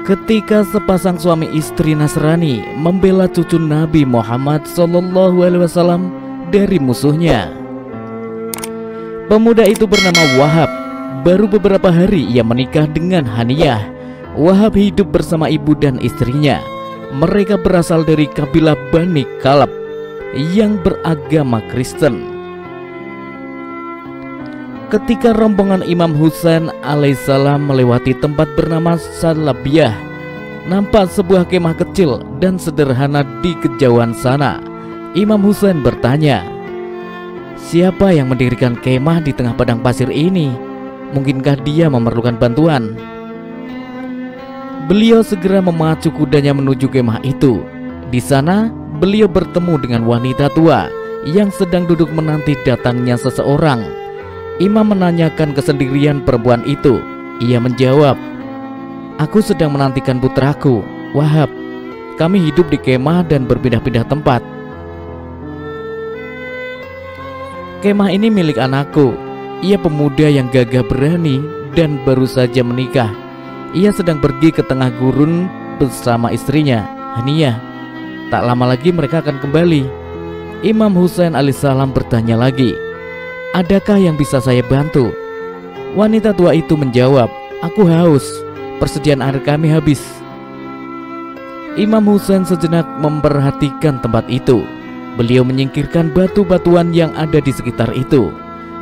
Ketika sepasang suami istri Nasrani membela cucu Nabi Muhammad SAW dari musuhnya. Pemuda itu bernama Wahab. Baru beberapa hari ia menikah dengan Haniyah. Wahab hidup bersama ibu dan istrinya. Mereka berasal dari kabilah Bani Kalab yang beragama Kristen. Ketika rombongan Imam Husain alaihissalam melewati tempat bernama Salabiyah, nampak sebuah kemah kecil dan sederhana di kejauhan sana. Imam Husain bertanya, "Siapa yang mendirikan kemah di tengah padang pasir ini? Mungkinkah dia memerlukan bantuan?" Beliau segera memacu kudanya menuju kemah itu. Di sana, beliau bertemu dengan wanita tua yang sedang duduk menanti datangnya seseorang. Imam menanyakan kesendirian perempuan itu. Ia menjawab, "Aku sedang menantikan putraku, Wahab. Kami hidup di kemah dan berpindah-pindah tempat. Kemah ini milik anakku. Ia pemuda yang gagah berani dan baru saja menikah. Ia sedang pergi ke tengah gurun bersama istrinya, Haniyah. Tak lama lagi mereka akan kembali." Imam Husain alaihissalam bertanya lagi, "Adakah yang bisa saya bantu?" Wanita tua itu menjawab, "Aku haus, persediaan air kami habis." Imam Husain sejenak memperhatikan tempat itu. Beliau menyingkirkan batu-batuan yang ada di sekitar itu.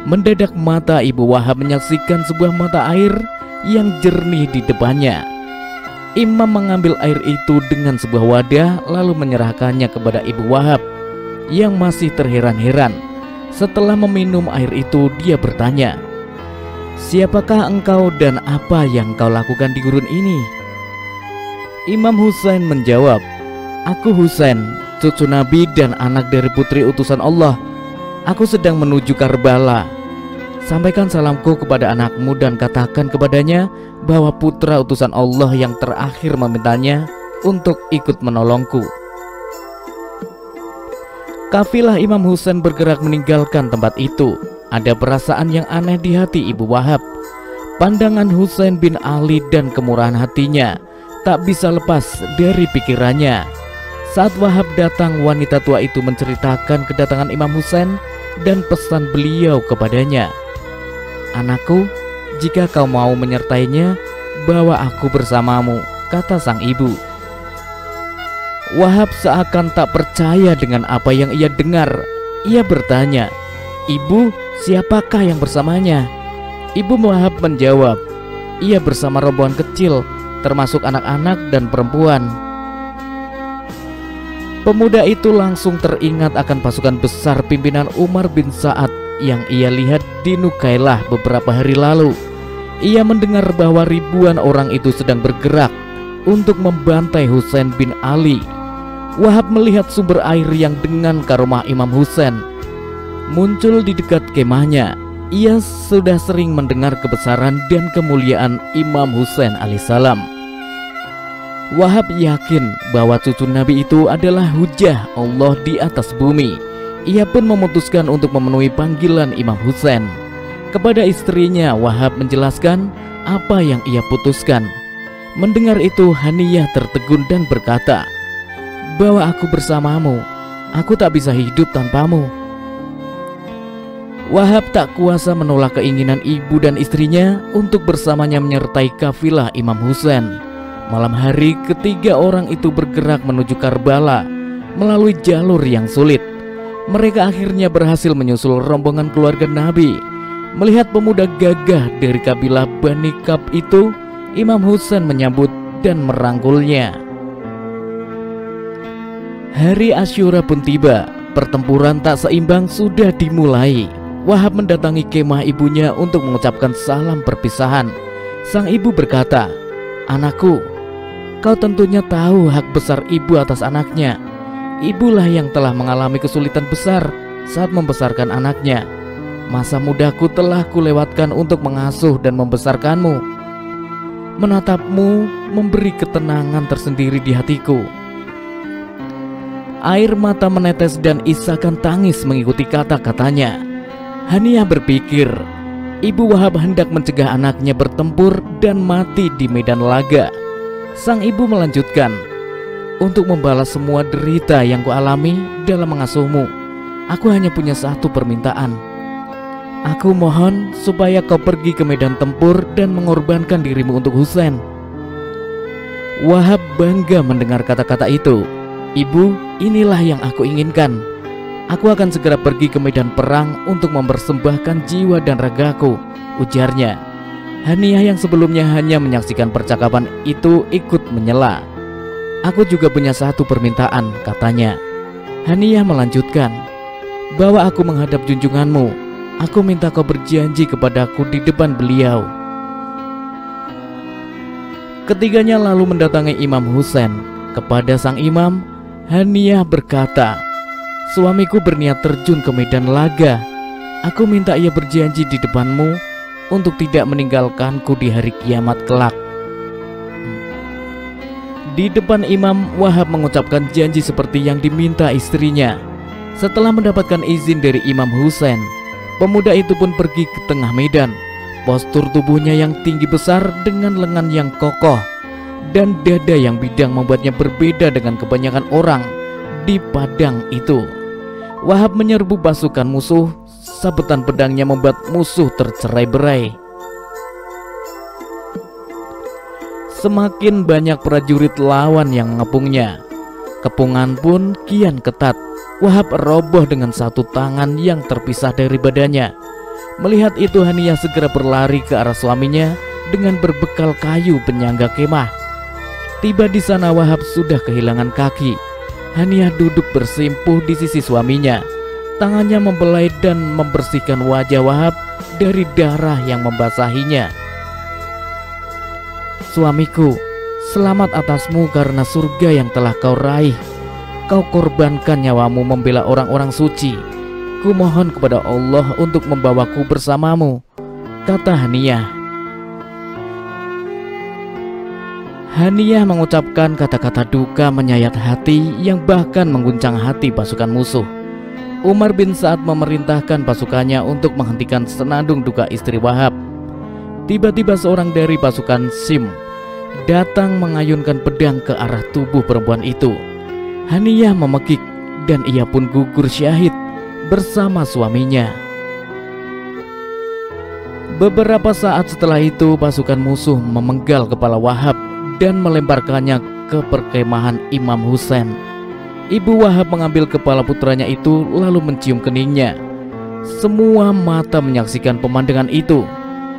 Mendadak mata Ibu Wahab menyaksikan sebuah mata air yang jernih di depannya. Imam mengambil air itu dengan sebuah wadah lalu menyerahkannya kepada Ibu Wahab yang masih terheran-heran. Setelah meminum air itu, dia bertanya, "Siapakah engkau dan apa yang kau lakukan di gurun ini?" Imam Husain menjawab, "Aku Husain, cucu Nabi dan anak dari putri utusan Allah. Aku sedang menuju Karbala. Sampaikan salamku kepada anakmu dan katakan kepadanya bahwa putra utusan Allah yang terakhir memintanya untuk ikut menolongku." Kafilah Imam Husain bergerak meninggalkan tempat itu. Ada perasaan yang aneh di hati Ibu Wahab. Pandangan Husain bin Ali dan kemurahan hatinya tak bisa lepas dari pikirannya. Saat Wahab datang, wanita tua itu menceritakan kedatangan Imam Husain dan pesan beliau kepadanya, "Anakku, jika kau mau menyertainya, bawa aku bersamamu," kata sang ibu. Wahab seakan tak percaya dengan apa yang ia dengar. Ia bertanya, "Ibu, siapakah yang bersamanya?" Ibu Wahab menjawab, "Ia bersama rombongan kecil, termasuk anak-anak dan perempuan." Pemuda itu langsung teringat akan pasukan besar pimpinan Umar bin Sa'ad yang ia lihat di Nukailah beberapa hari lalu. Ia mendengar bahwa ribuan orang itu sedang bergerak untuk membantai Husain bin Ali. Wahab melihat sumber air yang dengan karomah Imam Husain muncul di dekat kemahnya. Ia sudah sering mendengar kebesaran dan kemuliaan Imam Husain alaihissalam. Wahab yakin bahwa cucu Nabi itu adalah hujah Allah di atas bumi. Ia pun memutuskan untuk memenuhi panggilan Imam Husain. Kepada istrinya, Wahab menjelaskan apa yang ia putuskan. Mendengar itu, Haniyah tertegun dan berkata, "Bawa aku bersamamu, aku tak bisa hidup tanpamu." Wahab tak kuasa menolak keinginan ibu dan istrinya untuk bersamanya menyertai kafilah Imam Husain. Malam hari, ketiga orang itu bergerak menuju Karbala melalui jalur yang sulit. Mereka akhirnya berhasil menyusul rombongan keluarga Nabi. Melihat pemuda gagah dari kabilah Bani Kab itu, Imam Husain menyambut dan merangkulnya. Hari Asyura pun tiba. Pertempuran tak seimbang sudah dimulai. Wahab mendatangi kemah ibunya untuk mengucapkan salam perpisahan. Sang ibu berkata, "Anakku, kau tentunya tahu hak besar ibu atas anaknya. Ibulah yang telah mengalami kesulitan besar saat membesarkan anaknya. Masa mudaku telah kulewatkan untuk mengasuh dan membesarkanmu. Menatapmu memberi ketenangan tersendiri di hatiku." Air mata menetes dan isakan tangis mengikuti kata-katanya. Haniyah berpikir, Ibu Wahab hendak mencegah anaknya bertempur dan mati di medan laga. Sang ibu melanjutkan, "Untuk membalas semua derita yang kualami dalam mengasuhmu, aku hanya punya satu permintaan. Aku mohon supaya kau pergi ke medan tempur dan mengorbankan dirimu untuk Husain." Wahab bangga mendengar kata-kata itu. "Ibu, inilah yang aku inginkan. Aku akan segera pergi ke medan perang untuk mempersembahkan jiwa dan ragaku," ujarnya. Haniyah yang sebelumnya hanya menyaksikan percakapan itu ikut menyela. "Aku juga punya satu permintaan," katanya. Haniyah melanjutkan, "Bawa aku menghadap junjunganmu. Aku minta kau berjanji kepadaku di depan beliau." Ketiganya lalu mendatangi Imam Husain. Kepada sang imam, Haniyah berkata, "Suamiku berniat terjun ke medan laga. Aku minta ia berjanji di depanmu untuk tidak meninggalkanku di hari kiamat kelak." Di depan imam, Wahab mengucapkan janji seperti yang diminta istrinya. Setelah mendapatkan izin dari Imam Husain, pemuda itu pun pergi ke tengah medan. Postur tubuhnya yang tinggi besar dengan lengan yang kokoh dan dada yang bidang membuatnya berbeda dengan kebanyakan orang di padang itu. Wahab menyerbu pasukan musuh. Sabetan pedangnya membuat musuh tercerai-berai. Semakin banyak prajurit lawan yang mengepungnya. Kepungan pun kian ketat. Wahab roboh dengan satu tangan yang terpisah dari badannya. Melihat itu, Haniyah segera berlari ke arah suaminya dengan berbekal kayu penyangga kemah. Tiba di sana, Wahab sudah kehilangan kaki. Haniyah duduk bersimpuh di sisi suaminya. Tangannya membelai dan membersihkan wajah Wahab dari darah yang membasahinya. "Suamiku, selamat atasmu karena surga yang telah kau raih. Kau korbankan nyawamu membela orang-orang suci. Kumohon kepada Allah untuk membawaku bersamamu," kata Haniyah. Haniyah mengucapkan kata-kata duka menyayat hati yang bahkan mengguncang hati pasukan musuh. Umar bin Sa'ad memerintahkan pasukannya untuk menghentikan senandung duka istri Wahab. Tiba-tiba seorang dari pasukan Sim datang mengayunkan pedang ke arah tubuh perempuan itu. Haniyah memekik dan ia pun gugur syahid bersama suaminya. Beberapa saat setelah itu, pasukan musuh memenggal kepala Wahab dan melemparkannya ke perkemahan Imam Husain. Ibu Wahab mengambil kepala putranya itu lalu mencium keningnya. Semua mata menyaksikan pemandangan itu.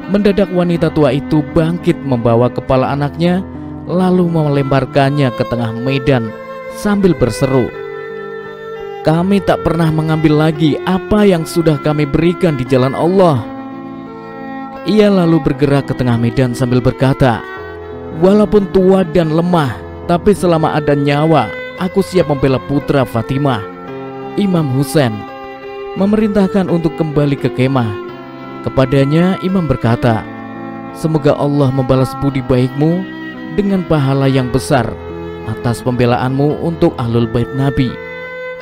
Mendadak wanita tua itu bangkit membawa kepala anaknya lalu melemparkannya ke tengah medan sambil berseru, "Kami tak pernah mengambil lagi apa yang sudah kami berikan di jalan Allah." Ia lalu bergerak ke tengah medan sambil berkata, "Walaupun tua dan lemah, tapi selama ada nyawa, aku siap membela putra Fatimah." Imam Husain memerintahkan untuk kembali ke kemah. Kepadanya imam berkata, "Semoga Allah membalas budi baikmu dengan pahala yang besar atas pembelaanmu untuk ahlul bait Nabi.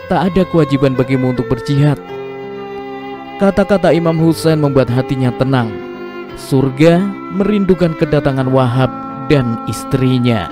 Tak ada kewajiban bagimu untuk berjihad." Kata-kata Imam Husain membuat hatinya tenang. Surga merindukan kedatangan Wahab dan istrinya.